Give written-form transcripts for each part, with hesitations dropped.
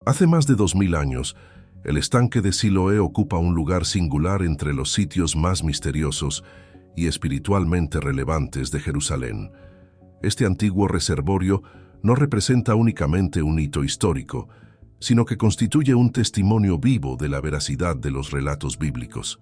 Hace más de 2000 años, el estanque de Siloé ocupa un lugar singular entre los sitios más misteriosos y espiritualmente relevantes de Jerusalén. Este antiguo reservorio no representa únicamente un hito histórico, sino que constituye un testimonio vivo de la veracidad de los relatos bíblicos.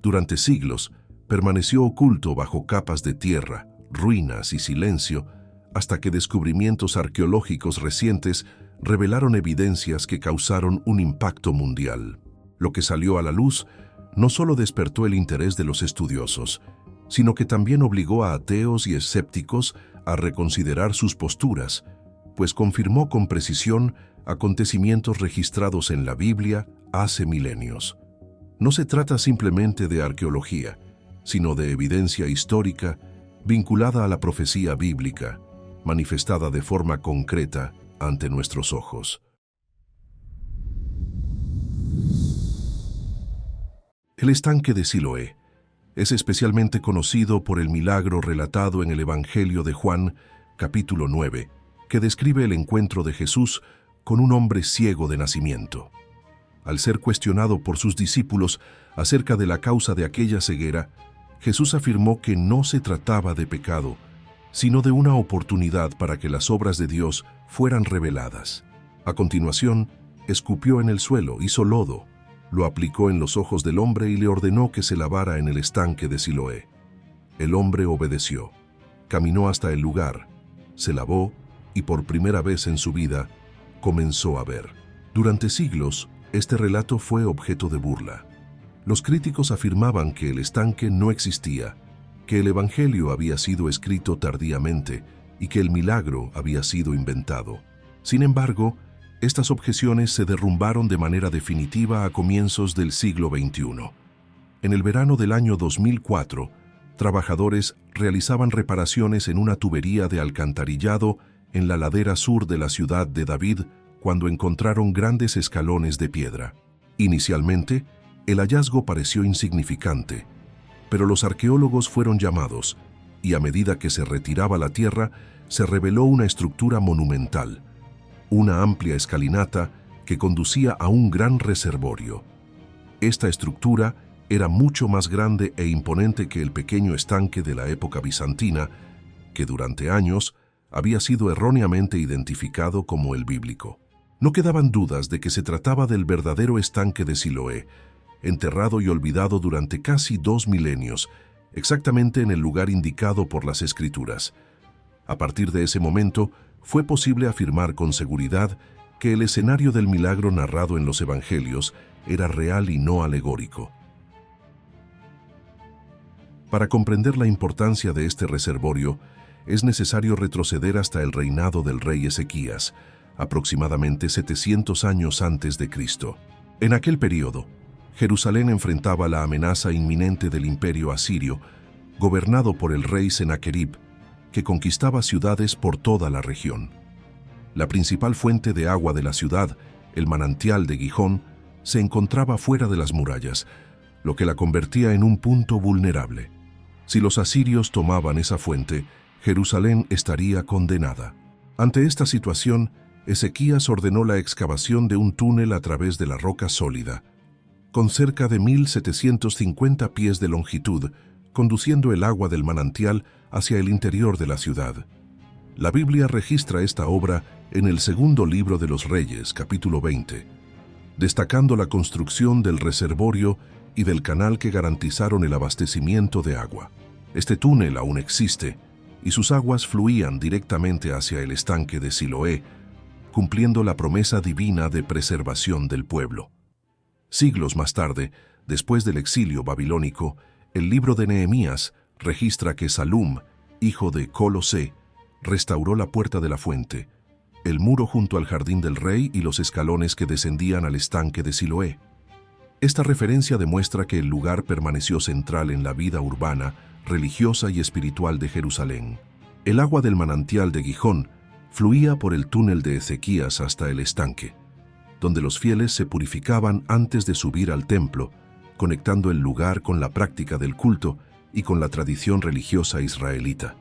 Durante siglos, permaneció oculto bajo capas de tierra, ruinas y silencio, hasta que descubrimientos arqueológicos recientes revelaron evidencias que causaron un impacto mundial. Lo que salió a la luz no solo despertó el interés de los estudiosos, sino que también obligó a ateos y escépticos a reconsiderar sus posturas, pues confirmó con precisión acontecimientos registrados en la Biblia hace milenios. No se trata simplemente de arqueología, sino de evidencia histórica vinculada a la profecía bíblica, manifestada de forma concreta ante nuestros ojos. El estanque de Siloé es especialmente conocido por el milagro relatado en el Evangelio de Juan, capítulo 9, que describe el encuentro de Jesús con un hombre ciego de nacimiento. Al ser cuestionado por sus discípulos acerca de la causa de aquella ceguera, Jesús afirmó que no se trataba de pecado, sino de una oportunidad para que las obras de Dios fueran reveladas. A continuación, escupió en el suelo, hizo lodo, lo aplicó en los ojos del hombre y le ordenó que se lavara en el estanque de Siloé. El hombre obedeció, caminó hasta el lugar, se lavó y por primera vez en su vida comenzó a ver. Durante siglos, este relato fue objeto de burla. Los críticos afirmaban que el estanque no existía, que el Evangelio había sido escrito tardíamente y que el milagro había sido inventado. Sin embargo, estas objeciones se derrumbaron de manera definitiva a comienzos del siglo XXI. En el verano del año 2004, trabajadores realizaban reparaciones en una tubería de alcantarillado en la ladera sur de la ciudad de David cuando encontraron grandes escalones de piedra. Inicialmente, el hallazgo pareció insignificante, pero los arqueólogos fueron llamados y a medida que se retiraba la tierra, se reveló una estructura monumental, una amplia escalinata que conducía a un gran reservorio. Esta estructura era mucho más grande e imponente que el pequeño estanque de la época bizantina, que durante años había sido erróneamente identificado como el bíblico. No quedaban dudas de que se trataba del verdadero estanque de Siloé, enterrado y olvidado durante casi 2 milenios, exactamente en el lugar indicado por las Escrituras. A partir de ese momento, fue posible afirmar con seguridad que el escenario del milagro narrado en los Evangelios era real y no alegórico. Para comprender la importancia de este reservorio, es necesario retroceder hasta el reinado del rey Ezequías, aproximadamente 700 años antes de Cristo. En aquel período, Jerusalén enfrentaba la amenaza inminente del imperio asirio, gobernado por el rey Sennacherib, que conquistaba ciudades por toda la región. La principal fuente de agua de la ciudad, el manantial de Gihón, se encontraba fuera de las murallas, lo que la convertía en un punto vulnerable. Si los asirios tomaban esa fuente, Jerusalén estaría condenada. Ante esta situación, Ezequías ordenó la excavación de un túnel a través de la roca sólida, con cerca de 1750 pies de longitud, conduciendo el agua del manantial hacia el interior de la ciudad. La Biblia registra esta obra en el segundo libro de los Reyes, capítulo 20, destacando la construcción del reservorio y del canal que garantizaron el abastecimiento de agua. Este túnel aún existe, y sus aguas fluían directamente hacia el estanque de Siloé, cumpliendo la promesa divina de preservación del pueblo. Siglos más tarde, después del exilio babilónico, el libro de Nehemías registra que Salum, hijo de Colosé, restauró la puerta de la fuente, el muro junto al jardín del rey y los escalones que descendían al estanque de Siloé. Esta referencia demuestra que el lugar permaneció central en la vida urbana, religiosa y espiritual de Jerusalén. El agua del manantial de Gihón fluía por el túnel de Ezequías hasta el estanque, donde los fieles se purificaban antes de subir al templo, conectando el lugar con la práctica del culto y con la tradición religiosa israelita.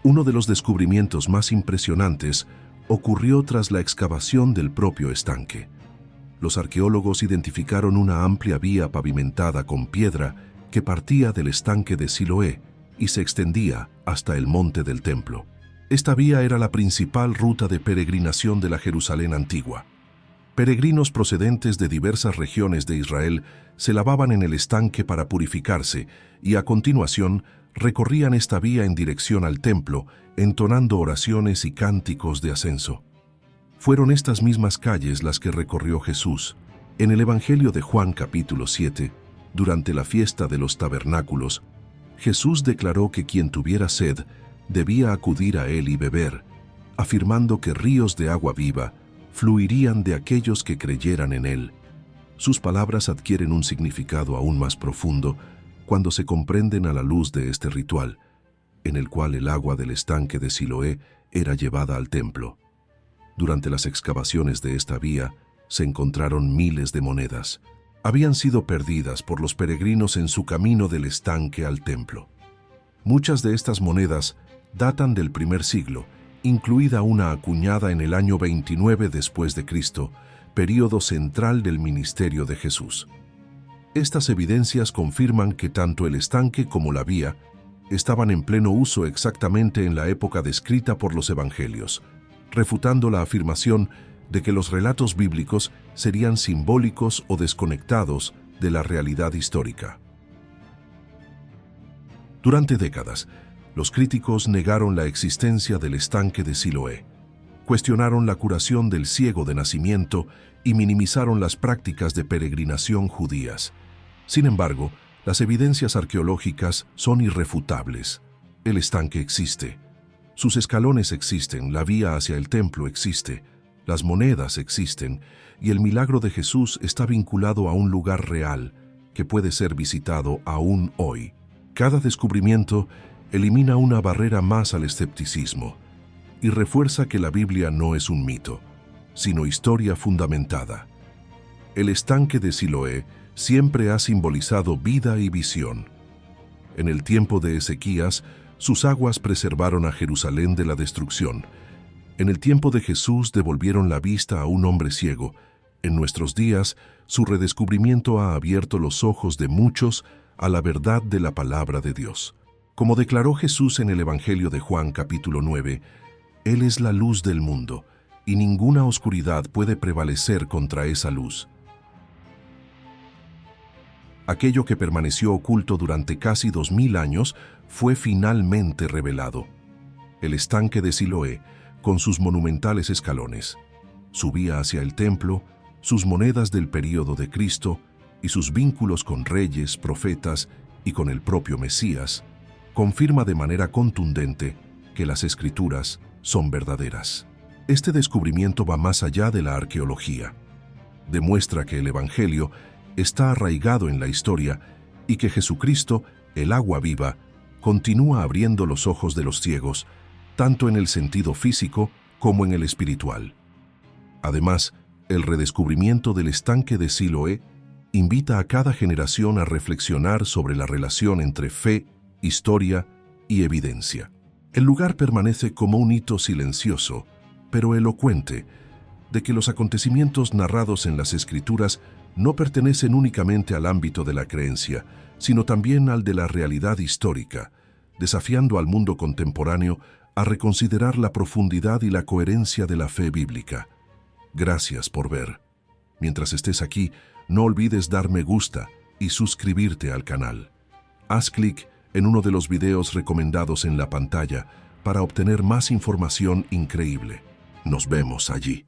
Uno de los descubrimientos más impresionantes ocurrió tras la excavación del propio estanque. Los arqueólogos identificaron una amplia vía pavimentada con piedra que partía del estanque de Siloé y se extendía hasta el monte del templo. Esta vía era la principal ruta de peregrinación de la Jerusalén antigua. Peregrinos procedentes de diversas regiones de Israel se lavaban en el estanque para purificarse y a continuación recorrían esta vía en dirección al templo, entonando oraciones y cánticos de ascenso. Fueron estas mismas calles las que recorrió Jesús. En el Evangelio de Juan capítulo 7, durante la fiesta de los tabernáculos, Jesús declaró que quien tuviera sed debía acudir a él y beber, afirmando que ríos de agua viva fluirían de aquellos que creyeran en él. Sus palabras adquieren un significado aún más profundo cuando se comprenden a la luz de este ritual, en el cual el agua del estanque de Siloé era llevada al templo. Durante las excavaciones de esta vía se encontraron miles de monedas. Habían sido perdidas por los peregrinos en su camino del estanque al templo. Muchas de estas monedas datan del primer siglo, incluida una acuñada en el año 29 después de Cristo, período central del ministerio de Jesús. Estas evidencias confirman que tanto el estanque como la vía estaban en pleno uso exactamente en la época descrita por los evangelios, refutando la afirmación de que los relatos bíblicos serían simbólicos o desconectados de la realidad histórica. Durante décadas, los críticos negaron la existencia del estanque de Siloé, cuestionaron la curación del ciego de nacimiento y minimizaron las prácticas de peregrinación judías. Sin embargo, las evidencias arqueológicas son irrefutables. El estanque existe. Sus escalones existen, la vía hacia el templo existe, las monedas existen, y el milagro de Jesús está vinculado a un lugar real que puede ser visitado aún hoy. Cada descubrimiento elimina una barrera más al escepticismo y refuerza que la Biblia no es un mito, sino historia fundamentada. El estanque de Siloé siempre ha simbolizado vida y visión. En el tiempo de Ezequías, sus aguas preservaron a Jerusalén de la destrucción. En el tiempo de Jesús devolvieron la vista a un hombre ciego. En nuestros días, su redescubrimiento ha abierto los ojos de muchos a la verdad de la palabra de Dios. Como declaró Jesús en el Evangelio de Juan capítulo 9, Él es la luz del mundo, y ninguna oscuridad puede prevalecer contra esa luz. Aquello que permaneció oculto durante casi 2000 años fue finalmente revelado. El estanque de Siloé, con sus monumentales escalones, su vía hacia el templo, sus monedas del período de Cristo y sus vínculos con reyes, profetas y con el propio Mesías, confirma de manera contundente que las Escrituras son verdaderas. Este descubrimiento va más allá de la arqueología. Demuestra que el Evangelio está arraigado en la historia y que Jesucristo, el agua viva, continúa abriendo los ojos de los ciegos, tanto en el sentido físico como en el espiritual. Además, el redescubrimiento del estanque de Siloé invita a cada generación a reflexionar sobre la relación entre fe, historia y evidencia. El lugar permanece como un hito silencioso, pero elocuente, de que los acontecimientos narrados en las Escrituras no pertenecen únicamente al ámbito de la creencia, sino también al de la realidad histórica, desafiando al mundo contemporáneo a reconsiderar la profundidad y la coherencia de la fe bíblica. Gracias por ver. Mientras estés aquí, no olvides dar me gusta y suscribirte al canal. Haz clic en uno de los videos recomendados en la pantalla para obtener más información increíble. Nos vemos allí.